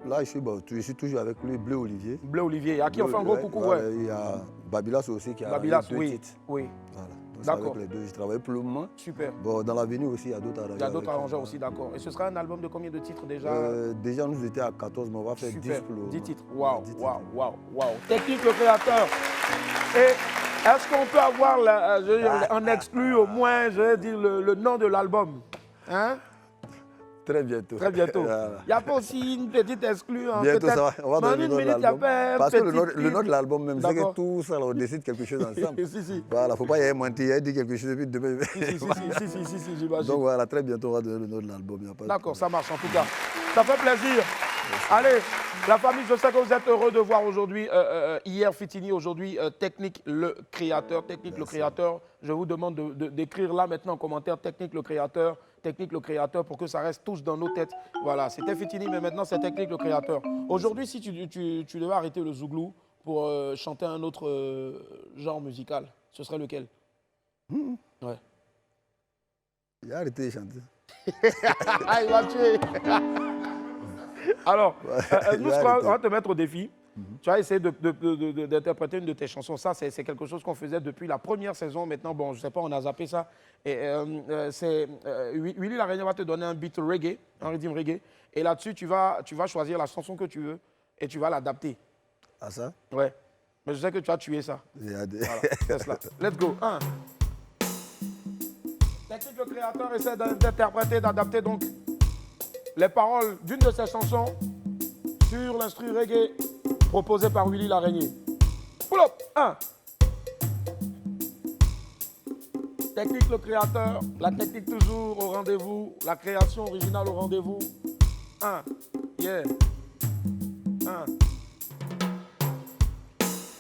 Là, je suis toujours avec lui, Bleu Olivier. Bleu Olivier, à qui on fait un gros coucou, ouais. Il y a Babylas aussi qui a Babylas, deux titres. Oui. Voilà. D'accord. Avec les deux, je travaille pour le moment. Super. Bon, dans l'avenir aussi, il y a d'autres arrangeurs. Il y a d'autres arrangeurs aussi, d'accord. Et ce sera un album de combien de titres déjà? Déjà, nous étions à 14, mais on va faire 10 pour le moment. 10 titres. Waouh. Technique le créateur. Et est-ce qu'on peut avoir un exclu au moins, je vais dire, le nom de l'album? Hein? Très bientôt. Très bientôt. Il n'y a pas aussi une petite exclue. Hein, bientôt, ça va. On va donner le nom de l'album. Parce que le nom de l'album, même, c'est que tout ça, on décide quelque chose ensemble. si. Voilà, il ne faut pas y aller mentir, il a dit quelque chose depuis demain. Si, j'imagine. Donc voilà, très bientôt, on va donner le nom de l'album. D'accord, ça marche en tout cas. Ça fait plaisir. Allez, la famille, je sais que vous êtes heureux de voir aujourd'hui, hier Fitini, aujourd'hui Technique le créateur. Technique le créateur, je vous demande d'écrire là maintenant en commentaire Technique le créateur pour que ça reste tous dans nos têtes. Voilà, c'était Fitini, mais maintenant c'est Technique le créateur. Aujourd'hui, si tu devais arrêter le zouglou pour chanter un autre genre musical, ce serait lequel? Ouais. Il a arrêté de chanter. Il va tuer. Alors, nous, on va te mettre au défi. Tu vas essayer d'interpréter une de tes chansons. Ça, c'est quelque chose qu'on faisait depuis la première saison. Maintenant, bon, je ne sais pas, on a zappé ça. Et Willy Laraignée va te donner un beat reggae, un rythme reggae. Et là-dessus, tu vas choisir la chanson que tu veux et tu vas l'adapter. Ah ça? Ouais. Mais je sais que tu as tué ça. Voilà, c'est cela. Let's go. Technique le créateur essaie d'interpréter, d'adapter donc les paroles d'une de ses chansons sur l'instru reggae proposé par Willy Laraignée. Pull up, Technique le créateur, la technique toujours au rendez-vous, la création originale au rendez-vous. Yeah.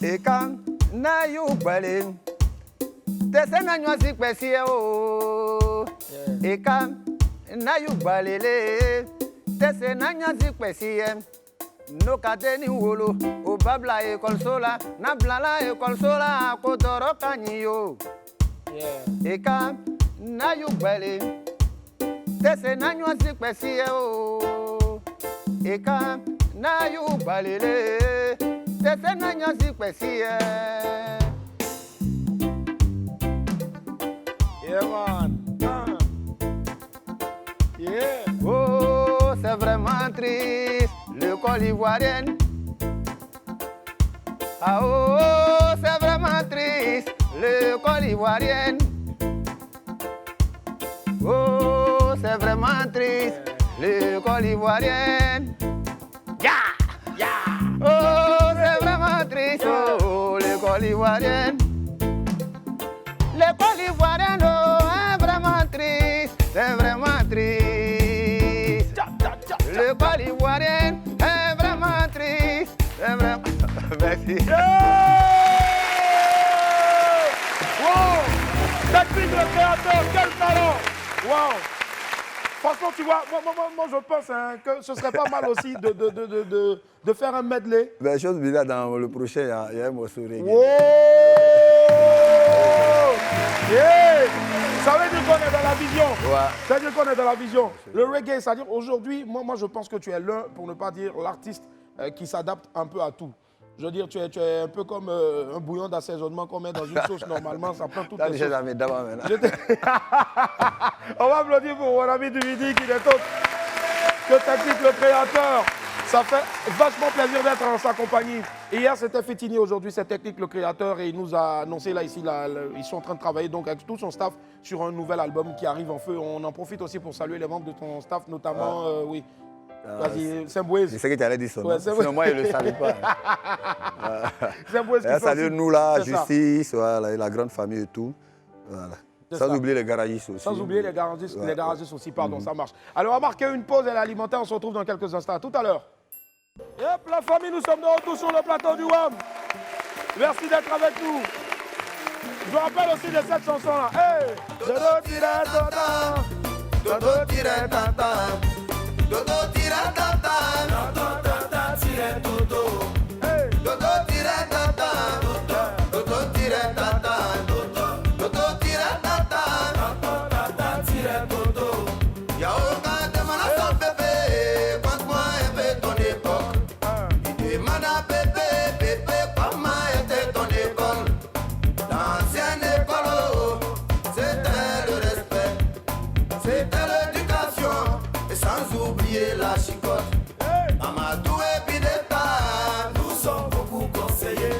Eka na yubale, tese na nyasi kwesi o. Eka na yubalele, tese na nyasi kwesi no kateni wolo, o babla ekol sola, na blala ekol sola, kotoro kanyo. Eka na yubale, tese na nyasi kwesi o. Eka na yubalele, tese na nyasi kwesi Yeah, man. Yeah. Oh, c'est vraiment triste, le col ivoirien. Ah oh, c'est vraiment triste, le col ivoirien. Oh, c'est vraiment triste, le col ivoirien. Yeah. ivoirienne. L'école ivoirienne est vraiment triste, c'est vraiment triste. L'école ivoirienne est vraiment triste, c'est vraiment... Merci. Wow! Technique le créateur, quel talent! Wow! Franchement, tu vois, moi je pense hein, que ce serait pas mal aussi de faire un medley. Ben, chose bizarre, dans le prochain, il y a un morceau reggae. Wow! Yeah! Ça veut dire qu'on est dans la vision. Ouais. Ça veut dire qu'on est dans la vision. Le reggae, c'est-à-dire aujourd'hui, moi je pense que tu es l'un, pour ne pas dire l'artiste, qui s'adapte un peu à tout. Je veux dire, tu es un peu comme un bouillon d'assaisonnement qu'on met dans une sauce normalement, ça prend toutes les sauces. On va applaudir pour mon ami du midi qui n'est autre que Technique le créateur. Ça fait vachement plaisir d'être en sa compagnie. Hier c'était Fétini, aujourd'hui c'est Technique le créateur et il nous a annoncé là ici, ils sont en train de travailler donc avec tout son staff sur un nouvel album qui arrive en feu. On en profite aussi pour saluer les membres de ton staff, notamment, oui. Vas-y, Sembouez. Je sais que tu allais dire son nom. Ouais, sinon moi, il ne le salue pas. Sembouez qui fait salut aussi. nous là, C'est ça. Justice, voilà, et la grande famille et tout. Voilà. Sans oublier les garagistes aussi. Sans oublier les garagistes aussi, pardon, ça marche. Alors, on va marquer une pause et l'alimentaire, on se retrouve dans quelques instants. À tout à l'heure. Et hop, la famille, nous sommes de retour sur le plateau du WAM. Merci d'être avec nous. Je vous rappelle aussi de cette chanson-là. Hey! Dodo tira tata, dodo tira tata, dodo tira tata, dodo tata tira dodo. Hey! Dodo tira tata, dodo tira tata, dodo tira tata, dodo tata tira dodo. Y'a aucun demande à son bébé, conte-moi un peu ton époque. Il demande à bébé, bébé, comment était ton école? L'ancienne école, c'était le respect, c'était l'éducation, et sans oublier la chicotte. Amadou et Bineta, nous sommes beaucoup conseillés.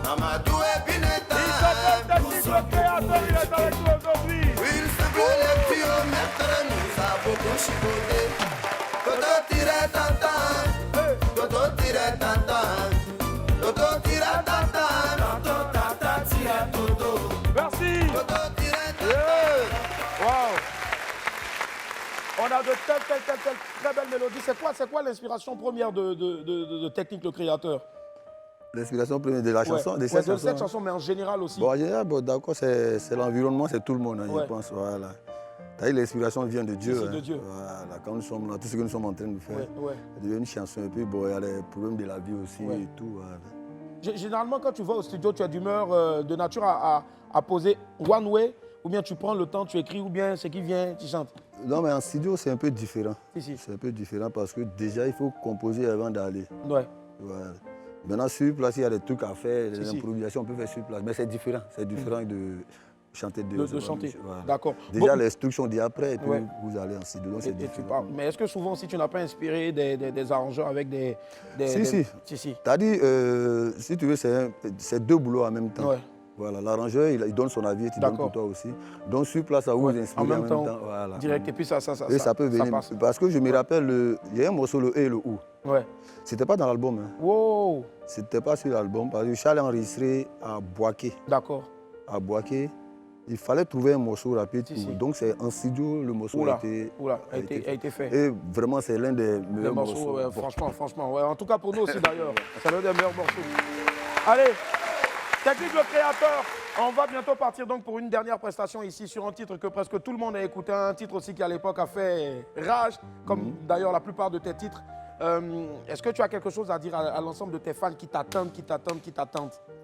Amadou et Bineta, nous sommes beaucoup conseillés. Il se veut les tuyomètres, nous avons beaucoup chicoté. Dodo tire tata, dodo tire tata, dodo tire tata, dodo tata tire dodo. Merci. Dodo tire tata. Wow. On a de telles très belles mélodies. C'est quoi l'inspiration première de Technique le créateur? L'inspiration première de la chanson, de cette chanson, mais en général aussi. Bon, en général, bon, d'accord, c'est l'environnement, c'est tout le monde, hein, je pense. Voilà. L'inspiration vient de Dieu. C'est de Dieu. Voilà. Quand nous sommes là, tout ce que nous sommes en train de faire, il devient une chanson. Et puis, bon, il y a les problèmes de la vie aussi et tout. Voilà. Généralement, quand tu vas au studio, tu as d'humeur de nature à poser one way, ou bien tu prends le temps, tu écris, ou bien ce qui vient, tu chantes. Non, mais en studio, c'est un peu différent. Si. C'est un peu différent parce que déjà, il faut composer avant d'aller. Ouais. Voilà. Maintenant, sur place, il y a des trucs à faire, des improvisations, on peut faire sur place. Mais c'est différent. C'est différent de chanter de chanter. Voilà. D'accord. Déjà, les trucs sont dit après, et puis vous allez en studio. Donc, et tu parles. Mais est-ce que souvent, si tu n'as pas inspiré des arrangeurs avec des... Si. T'as dit, si tu veux, c'est deux boulots en même temps. Ouais. Voilà, l'arrangeur, il donne son avis et tu donnes pour toi aussi. Donc, sur place, ça vous inspire en même temps. Voilà. Direct, et puis ça peut venir. Passe. Parce que je me rappelle, il y a un morceau, le et le ou. Ouais. C'était pas dans l'album. Hein. Wow. C'était pas sur l'album, parce que Charles a enregistré à Boaké. D'accord. À Boaké. Il fallait trouver un morceau rapide. Donc, c'est en studio, le morceau a été fait. Et vraiment, c'est l'un des meilleurs morceaux. Ouais, franchement. Ouais. En tout cas, pour nous aussi, d'ailleurs. C'est l'un des meilleurs morceaux. Allez, Technique le créateur. On va bientôt partir donc pour une dernière prestation ici sur un titre que presque tout le monde a écouté. Un titre aussi qui, à l'époque, a fait rage, comme d'ailleurs la plupart de tes titres. Est-ce que tu as quelque chose à dire à l'ensemble de tes fans qui t'attendent?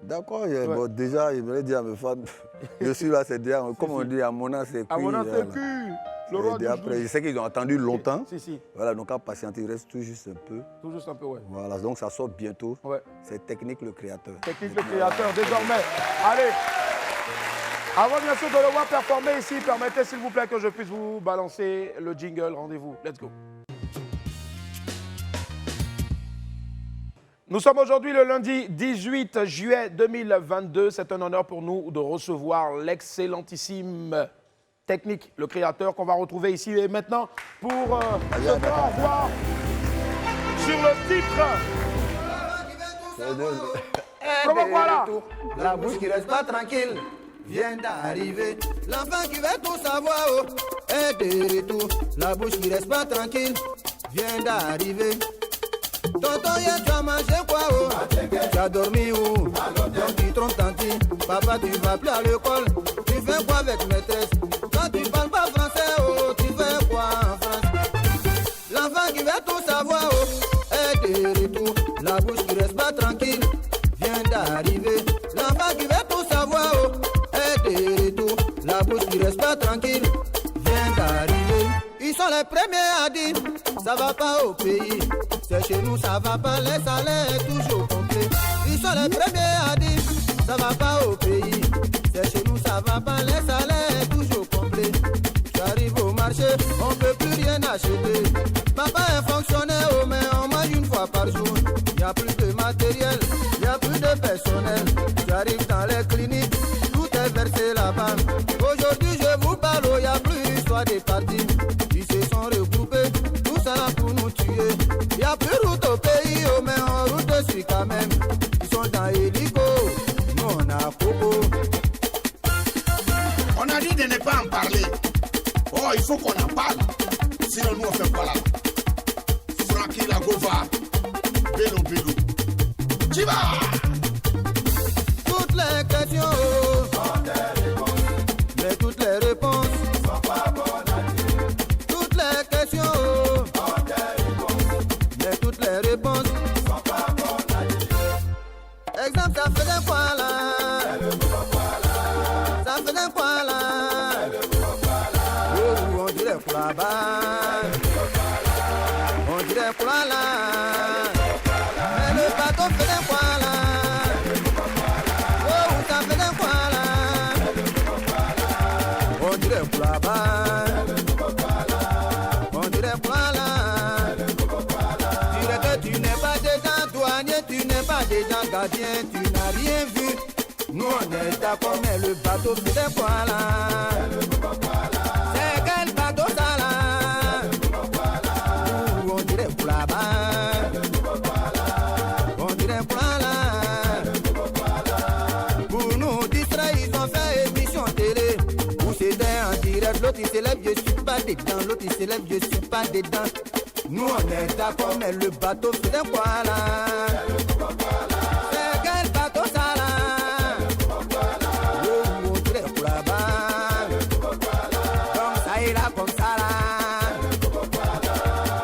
D'accord, bon, déjà, je voudrais dire à mes fans, je suis là, c'est déjà, comme on dit, à mon âge, c'est cul. À mon âge, c'est cul. Le roi du après, je sais qu'ils ont attendu longtemps. Si. Voilà, donc à patienter, il reste tout juste un peu. Tout juste un peu, ouais. Voilà, donc ça sort bientôt. Ouais. C'est Technique le créateur. Technique le créateur, désormais. Allez. Avant bien sûr de le voir performer ici, permettez s'il vous plaît que je puisse vous balancer le jingle. Rendez-vous. Let's go. Nous sommes aujourd'hui le lundi 18 juillet 2022. C'est un honneur pour nous de recevoir l'excellentissime Technique, le créateur, qu'on va retrouver ici et maintenant pour se dire au revoir sur le titre. Voilà. La bouche qui reste pas tranquille vient d'arriver. L'enfant qui veut tout savoir est de retour. La bouche qui reste pas tranquille vient d'arriver. Tonton, tu as mangé quoi tu as dormi où? Donc tu trompes tanti. Papa, tu vas plus à l'école. Tu fais quoi avec maîtresse? Quand tu parles pas français, tu fais quoi en France? L'enfant qui veut tout savoir est de retour. La bouche qui reste pas tranquille vient d'arriver. L'enfant qui veut tout savoir est de retour. La bouche qui reste pas tranquille vient d'arriver. Ils sont les premiers à dire ça va pas au pays. C'est chez nous ça va pas, les salaires toujours complets. Ils sont les premiers à dire ça va pas au pays. C'est chez nous ça va pas, les salaires toujours complets. Tu arrives au marché, on peut plus rien acheter. Papa est fonctionnaire, mais on mange une fois par jour. Y a plus de matériel, y a plus de personnel. Tu arrives dans les cliniques, tout est versé là-bas. Aujourd'hui je vous parle, y a plus d'histoire des partis. Ils se sont regroupés, tout ça là pour nous tuer. Y a plus route au pays, mais on route dessus quand même. Ils sont dans hélico, nous on a coco. On a dit de ne pas en parler. Oh, il faut qu'on en parle. Sinon nous on fait quoi là? Francky Lagova, Bello Bello. Tu vas! Toutes les questions sont des réponses, mais toutes les réponses sont pas bonnes à dire. Toutes les questions sont des réponses, mais toutes les réponses sont pas bonnes à dire. Exemple, ça faisait quoi là? Ça faisait quoi là? Oh, on dirait quoi là-bas? On dirait quoi là? Mais le bateau faisait quoi là? Oh, ça faisait quoi là? On dirait quoi là-bas? On dirait quoi là? Tu dirais que tu n'es pas dedans, douanier, tu n'es pas dedans, gardien, tu n'as rien vu. Nous on est d'accord, mais le bateau faisait quoi là? C'est quel bateau ça là? On dirait quoi là-bas? On dirait quoi là? Pour nous distraire, ils ont fait émission télé où c'était en direct. L'autre il s'élève, je suis pas dedans. L'autre il s'élève, je suis pas dedans. Nous on est d'accord, mais le bateau faisait quoi là? C'est quel bateau ça là? On dirait quoi là-bas? Comme ça il a comme ça là.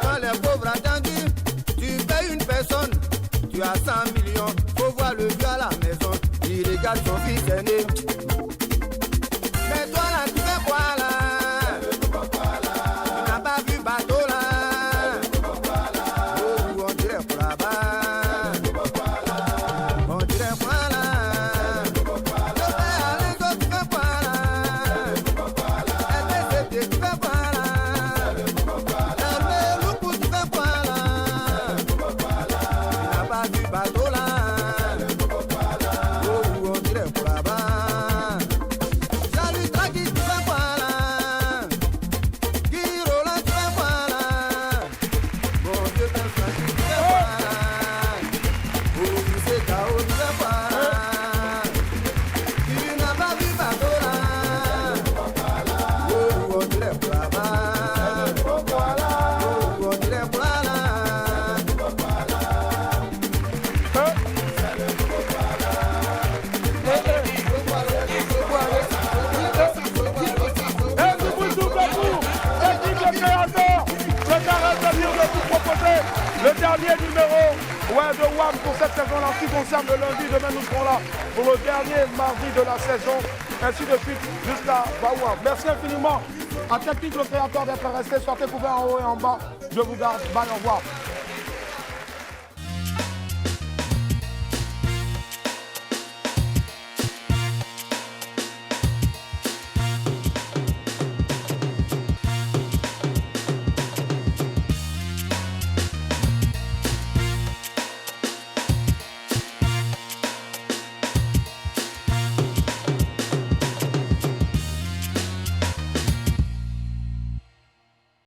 Quand les pauvres entendus, tu payes une personne, tu as 100 millions, faut voir le vieux à la maison, il regarde son fils aîné. Mais toi là, tu fais quoi là? Tu n'as pas vu bateau là? Oh, on dirait quoi là-bas? On dirait quoi là? Le père Alingo, tu fais quoi là? SBCT, tu fais quoi là? Hervé Loupou, tu fais quoi là? Tu n'as pas vu bateau là? Oh, on dirait quoi là-bas? Salut Draghi, tu fais quoi là? Guy Roland, tu fais quoi là? Bon Dieu, Père Francky, tu fais quoi là? Oh, Moussé Kao, tu fais quoi là? Tu n'as pas vu bateau là? Oh, on dirait quoi là-bas? Oh, on dirait quoi là? Le dernier numéro de WAM pour cette saison-là, en ce qui concerne le lundi, demain nous serons là pour le dernier mardi de la saison, ainsi de suite jusqu'à WAM. Merci infiniment à Technique, le créateur d'être resté. Sortez couvert en haut et en bas. Je vous garde. Bye, au revoir.